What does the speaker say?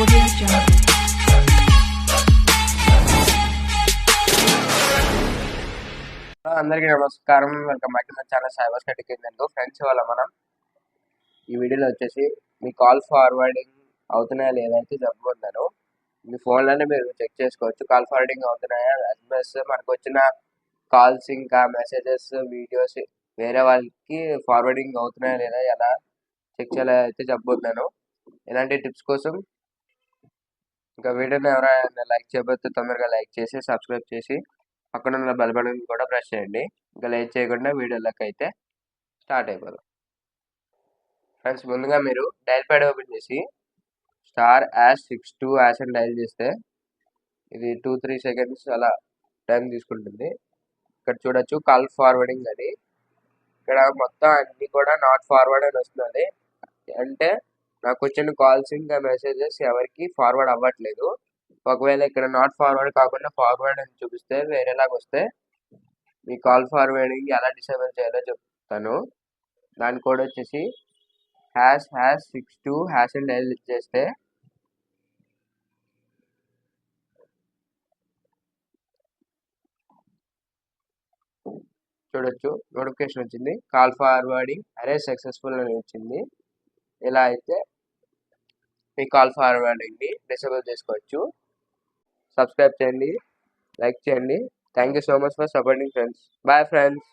Audio Jungle. అందరికీ నమస్కారం. Welcome back to my channel cyber static engineer. Friends, ఇవాళ మనం ఈ వీడియోలో వచ్చేసి మీ కాల్ ఫార్వర్డింగ్ అవుతున్నాయా లేదా అయితే చెప్పుకుంటాను. మీ ఫోన్లోనే మీరు చెక్ చేసుకోవచ్చు కాల్ ఫార్వర్డింగ్ అవుతున్నాయా, ఎస్ఎంఎస్ మనకు వచ్చిన కాల్స్ ఇంకా మెసేజెస్ వీడియోస్ వేరే వాళ్ళకి ఫార్వర్డింగ్ అవుతున్నాయా లేదా ఎలా చెక్ చేయాలో అయితే చెప్పుకుంటాను. ఇలాంటి టిప్స్ కోసం ఇంకా వీడియోని ఎవరైనా లైక్ చేయకపోతే తొందరగా లైక్ చేసి సబ్స్క్రైబ్ చేసి పక్కన ఉన్న బెల్ బటన్ కూడా ప్రెస్ చేయండి. ఇంకా లేట్ చేయకుండా వీడియోలోకి అయితే స్టార్ట్ అయిపోదాం. ఫ్రెండ్స్, ముందుగా మీరు డైల్ ప్యాడ్ ఓపెన్ చేసి ***62# అని డైల్ చేస్తే ఇది 2-3 సెకండ్స్ అలా టైం తీసుకుంటుంది. ఇక్కడ చూడొచ్చు కాల్ ఫార్వర్డింగ్ అని. ఇక్కడ మొత్తం అన్ని కూడా నాట్ ఫార్వర్డ్ అని వస్తుంది. అంటే నాకు వచ్చిన కాల్స్ ఇంకా మెసేజెస్ ఎవరికి ఫార్వర్డ్ అవ్వట్లేదు. ఒకవేళ ఇక్కడ నాట్ ఫార్వర్డ్ కాకుండా ఫార్వర్డ్ అని చూపిస్తే వేరేలాగా వస్తే మీ కాల్ ఫార్వర్డింగ్ ఎలా డిసేబుల్ చేయాలో చెప్తాను. దాని కోడ్ వచ్చేసి ##62# అని డైల్ చేస్తే చూడొచ్చు నోటిఫికేషన్ వచ్చింది. కాల్ ఫార్వర్డింగ్ అరే సక్సెస్ఫుల్ అని వచ్చింది. ఇలా అయితే మీ కాల్ ఫార్వర్డింగ్ని డిసేబుల్ చేసుకోవచ్చు. సబ్స్క్రైబ్ చేయండి, లైక్ చేయండి. Thank you so much for supporting friends. Bye friends.